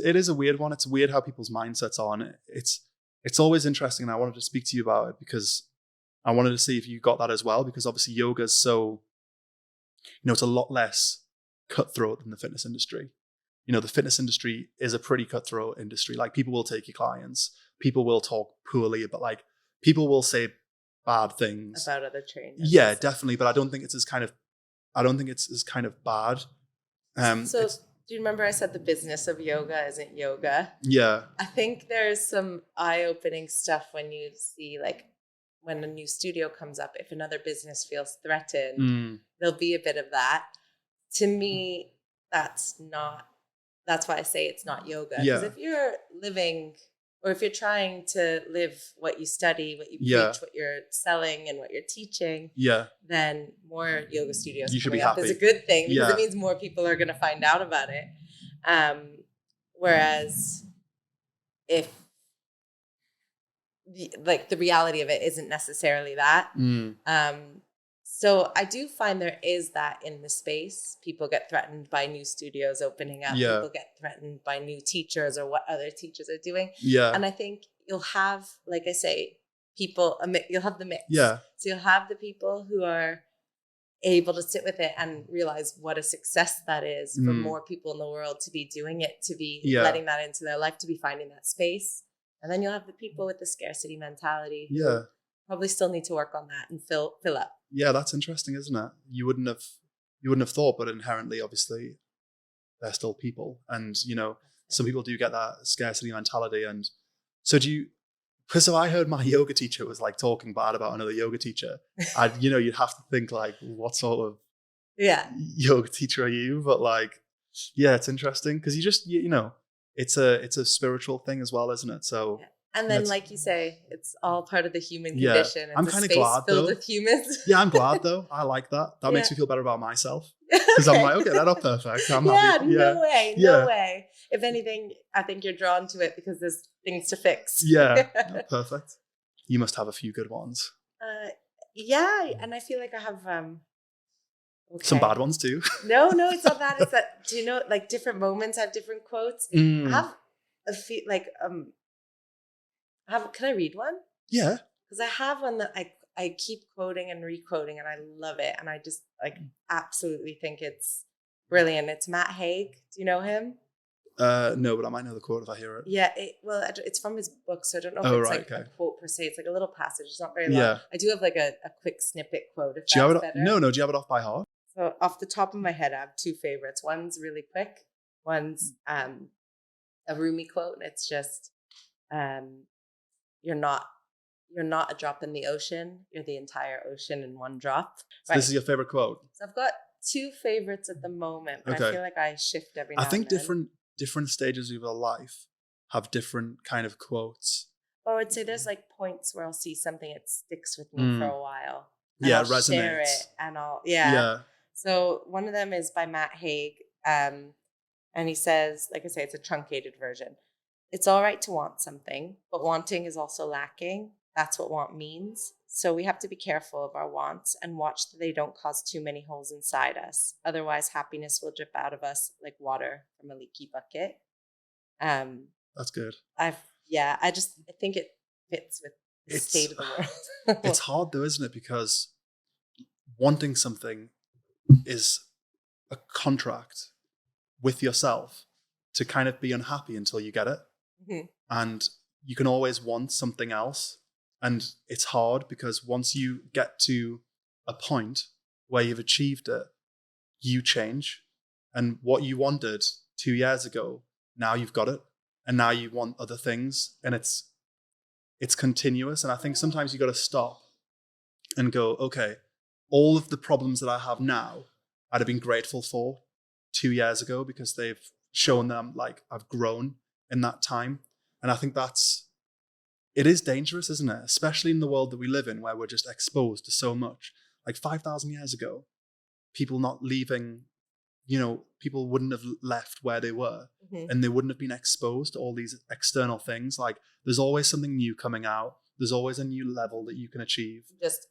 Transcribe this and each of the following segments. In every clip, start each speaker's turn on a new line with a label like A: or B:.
A: It is a weird one. It's weird how people's mindsets are on it. It's always interesting, and I wanted to speak to you about it because I wanted to see if you got that as well, because obviously yoga is so, it's a lot less cutthroat than the fitness industry. The fitness industry is a pretty cutthroat industry. Like, people will take your clients, people will talk poorly, but like, people will say bad things
B: about other trainers.
A: Yeah, definitely. But I don't think it's as kind of bad.
B: So do you remember I said the business of yoga isn't yoga?
A: Yeah.
B: I think there's some eye-opening stuff when you see, like, when a new studio comes up, if another business feels threatened, there'll be a bit of that. To me, that's why I say it's not yoga. Because if you're living, or if you're trying to live what you study, what you preach, what you're selling, and what you're teaching, then more yoga studios coming up is a good thing, because it means more people are going to find out about it. Whereas if the reality of it isn't necessarily that. So I do find there is that in the space. People get threatened by new studios opening up. People get threatened by new teachers or what other teachers are doing. And I think you'll have, like I say, you'll have the mix. So you'll have the people who are able to sit with it and realize what a success that is for more people in the world to be doing it, to be letting that into their life, to be finding that space. And then you'll have the people with the scarcity mentality who probably still need to work on that and fill up.
A: Yeah, that's interesting, isn't it? You wouldn't have thought, but inherently, obviously, they're still people. And, some people do get that scarcity mentality. And so so I heard my yoga teacher was like talking bad about another yoga teacher. And, you'd have to think like, what sort of yoga teacher are you? But like, it's interesting because you just, it's a spiritual thing as well, isn't it? So.
B: And then, like you say, it's all part of the human condition. It's
A: I'm kind of glad
B: filled
A: though.
B: with humans.
A: I'm glad though. I like that. That makes me feel better about myself. Because I'm like, okay, they're not perfect. I'm happy.
B: No way. If anything, I think you're drawn to it because there's things to fix.
A: No, perfect. You must have a few good ones.
B: And I feel like I have
A: some bad ones too.
B: No, it's not that. It's that, do you know, like, different moments have different quotes. I have a feel like can I read one? Yeah. Because I have one that I keep quoting and re-quoting, and I love it. And I just absolutely think it's brilliant. It's Matt Haig. Do you know him?
A: No, but I might know the quote if I hear it.
B: Yeah. It's from his book, so I don't know if it's a quote per se. It's like a little passage. It's not very long. Yeah. I do have like a quick snippet quote. If that's better. No. Do you have it off by heart? So off the top of my head, I have two favorites. One's really quick. One's a Rumi quote, and it's just You're not a drop in the ocean. You're the entire ocean in one drop. So this is your favorite quote? So I've got two favorites at the moment, but I feel like I shift every now and then. I think different stages of your life have different kind of quotes. Well, I would say there's like points where I'll see something that sticks with me for a while. And I'll resonates. Share it and So one of them is by Matt Haig. And he says, like I say, it's a truncated version. It's all right to want something, but wanting is also lacking. That's what want means. So we have to be careful of our wants and watch that they don't cause too many holes inside us. Otherwise, happiness will drip out of us like water from a leaky bucket. That's good. I think it fits with the state of the world. It's hard though, isn't it? Because wanting something is a contract with yourself to kind of be unhappy until you get it. Mm-hmm. And you can always want something else. And it's hard because once you get to a point where you've achieved it, you change. And what you wanted 2 years ago, now you've got it. And now you want other things. And it's continuous. And I think sometimes you got to stop and go, okay, all of the problems that I have now, I'd have been grateful for 2 years ago because they've shown them like I've grown in that time. And I think it is dangerous, isn't it? Especially in the world that we live in where we're just exposed to so much. Like 5,000 years ago, people not leaving, people wouldn't have left where they were and they wouldn't have been exposed to all these external things. Like there's always something new coming out. There's always a new level that you can achieve. Just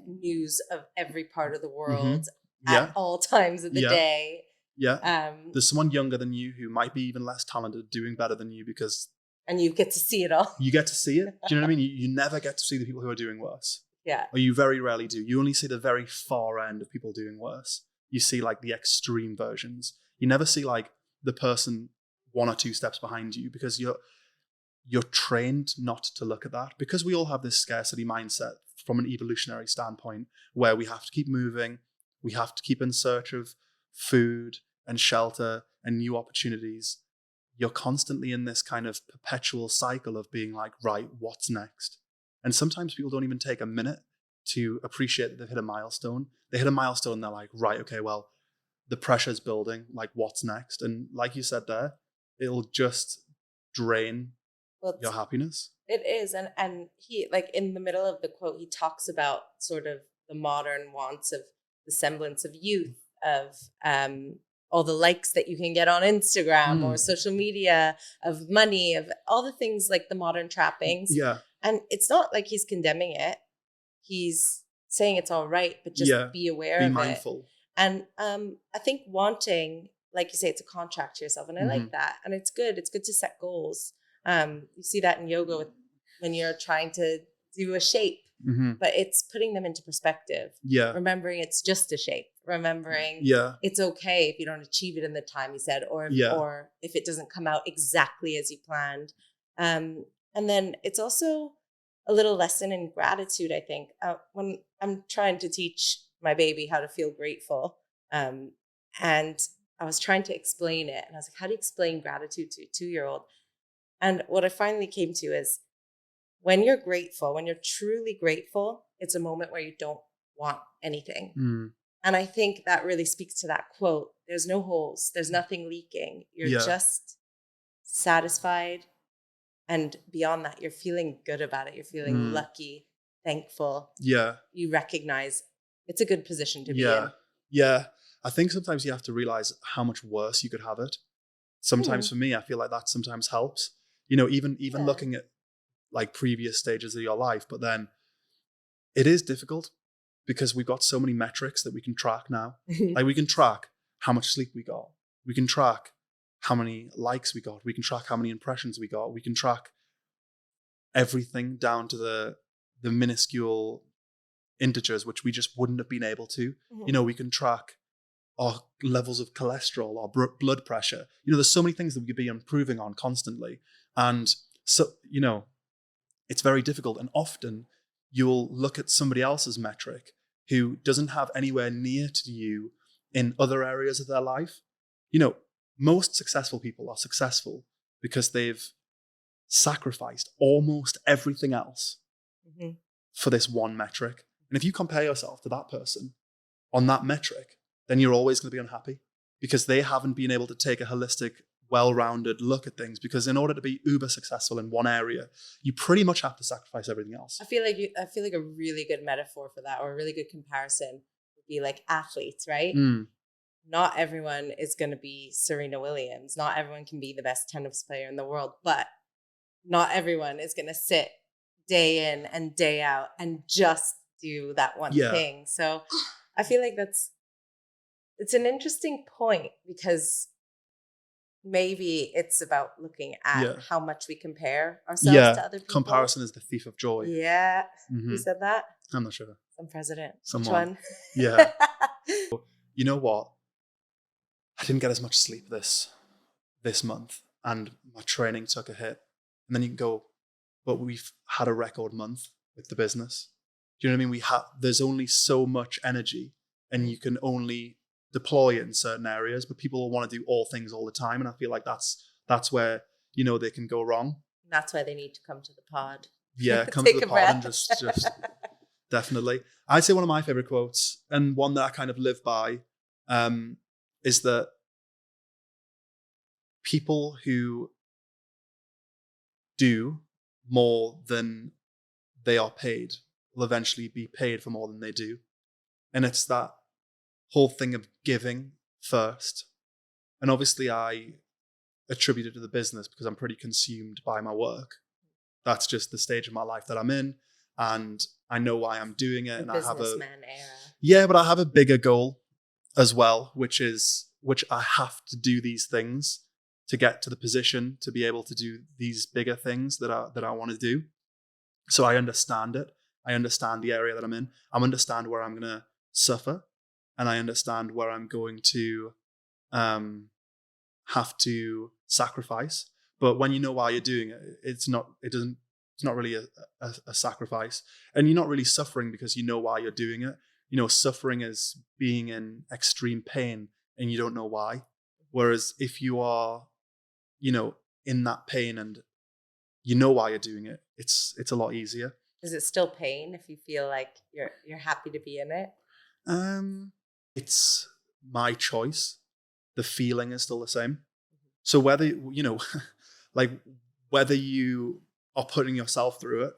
B: news of every part of the world at all times of the day.
A: Yeah. There's someone younger than you who might be even less talented doing better than you because...
B: And you get to see it all.
A: You get to see it. Do you know what I mean? You never get to see the people who are doing worse.
B: Yeah.
A: Or you very rarely do. You only see the very far end of people doing worse. You see like the extreme versions. You never see like the person 1 or 2 steps behind you because you're trained not to look at that, because we all have this scarcity mindset from an evolutionary standpoint where we have to keep moving. We have to keep in search of food and shelter and new opportunities. You're constantly in this kind of perpetual cycle of being like, right, what's next? And sometimes people don't even take a minute to appreciate that they've hit a milestone. They hit a milestone and they're like, right, okay, well, the pressure's building, like what's next? And like you said there, it'll just drain your happiness.
B: It is. And he, like in the middle of the quote, he talks about sort of the modern wants of the semblance of youth, of all the likes that you can get on Instagram or social media, of money, of all the things like the modern trappings.
A: Yeah.
B: And it's not like he's condemning it. He's saying it's all right, but just be aware of it. Be mindful. And I think wanting, like you say, it's a contract to yourself. And I like that. And it's good. It's good to set goals. You see that in yoga when you're trying to do a shape, but it's putting them into perspective. Yeah. Remembering it's just a shape. Remembering it's okay if you don't achieve it in the time you said, or if it doesn't come out exactly as you planned. And then it's also a little lesson in gratitude, I think. When I'm trying to teach my baby how to feel grateful, and I was trying to explain it, and I was like, how do you explain gratitude to a 2-year-old? And what I finally came to is when you're grateful, when you're truly grateful, it's a moment where you don't want anything. And I think that really speaks to that quote. There's no holes. There's nothing leaking. You're just satisfied. And beyond that, you're feeling good about it. You're feeling lucky, thankful. Yeah. You recognize it's a good position to be in.
A: Yeah. I think sometimes you have to realize how much worse you could have it. Sometimes for me, I feel like that sometimes helps. You know, even looking at like previous stages of your life, but then it is difficult because we've got so many metrics that we can track now. Like we can track how much sleep we got. We can track how many likes we got. We can track how many impressions we got. We can track everything down to the minuscule integers, which we just wouldn't have been able to. You know, we can track our levels of cholesterol, our blood pressure. You know, there's so many things that we could be improving on constantly. And so, you know, it's very difficult. And often you'll look at somebody else's metric who doesn't have anywhere near to you in other areas of their life. You know, most successful people are successful because they've sacrificed almost everything else for this one metric. And if you compare yourself to that person on that metric, then you're always going to be unhappy because they haven't been able to take a holistic, well-rounded look at things, because in order to be uber successful in one area, you pretty much have to sacrifice everything else.
B: I feel like a really good metaphor for that, or a really good comparison, would be like athletes, right? Not everyone is going to be Serena Williams. Not everyone can be the best tennis player in the world, but not everyone is going to sit day in and day out and just do that one thing. So I feel like it's an interesting point, because maybe it's about looking at how much we compare ourselves to other people.
A: Comparison is the thief of joy.
B: Yeah. Who said that?
A: I'm not sure.
B: Some president.
A: Someone.
B: Which one?
A: Yeah. You know what? I didn't get as much sleep this month, and my training took a hit. And then you can go, but we've had a record month with the business. Do you know what I mean? There's only so much energy, and you can only deploy it in certain areas, but people will want to do all things all the time. And I feel like that's where, you know, they can go wrong.
B: That's why they need to come to the pod.
A: Yeah, come to the pod and just definitely. I'd say one of my favorite quotes, and one that I kind of live by, is that people who do more than they are paid will eventually be paid for more than they do. And it's that whole thing of giving first. And obviously I attribute it to the business because I'm pretty consumed by my work. That's just the stage of my life that I'm in, and I know why I'm doing it. And I have but I have a bigger goal as well, which is which I have to do these things to get to the position to be able to do these bigger things that I want to do. So I understand it. I understand the area that I'm in. I understand where I'm going to suffer, and I understand where I'm going to have to sacrifice. But when you know why you're doing it, it's not really a sacrifice, and you're not really suffering because you know why you're doing it. Suffering is being in extreme pain and you don't know why. Whereas if you are, in that pain and you know why you're doing it, it's a lot easier.
B: Is it still pain if you feel like you're happy to be in it?
A: It's my choice. The feeling is still the same. So whether, like whether you are putting yourself through it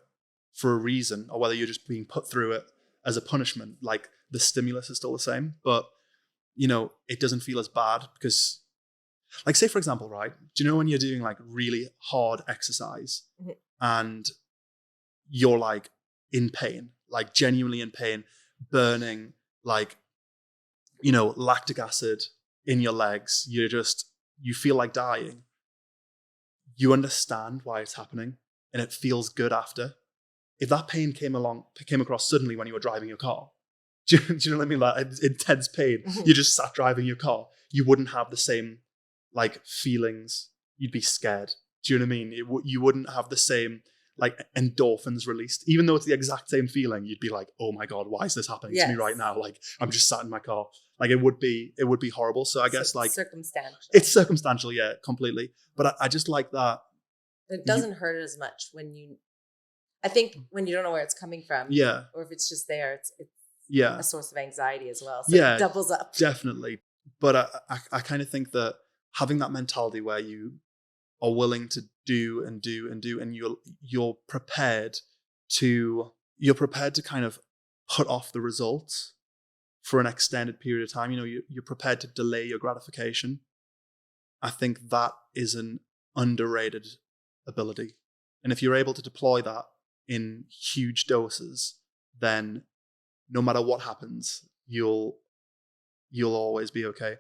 A: for a reason or whether you're just being put through it as a punishment, like the stimulus is still the same, but it doesn't feel as bad because, like, say for example, right? Do you know when you're doing like really hard exercise and you're like in pain, like genuinely in pain, burning, like, lactic acid in your legs, you feel like dying. You understand why it's happening and it feels good after. If that pain came across suddenly when you were driving your car, do you know what I mean? Like intense pain. You just sat driving your car. You wouldn't have the same like feelings. You'd be scared. Do you know what I mean? You wouldn't have the same like endorphins released, even though it's the exact same feeling. You'd be like, oh my God, why is this happening to me right now? Like I'm just sat in my car. Like it would be horrible. So I guess like
B: circumstantial.
A: It's circumstantial, yeah, completely. But I just like that.
B: It doesn't hurt as much I think when you don't know where it's coming from.
A: Yeah.
B: Or if it's just there, it's
A: a
B: source of anxiety as well. So it doubles up.
A: Definitely. But I kind of think that having that mentality where you are willing to do and do and do, and you're prepared to kind of put off the results for an extended period of time. You're prepared to delay your gratification. I think that is an underrated ability. And if you're able to deploy that in huge doses, then no matter what happens, you'll always be okay.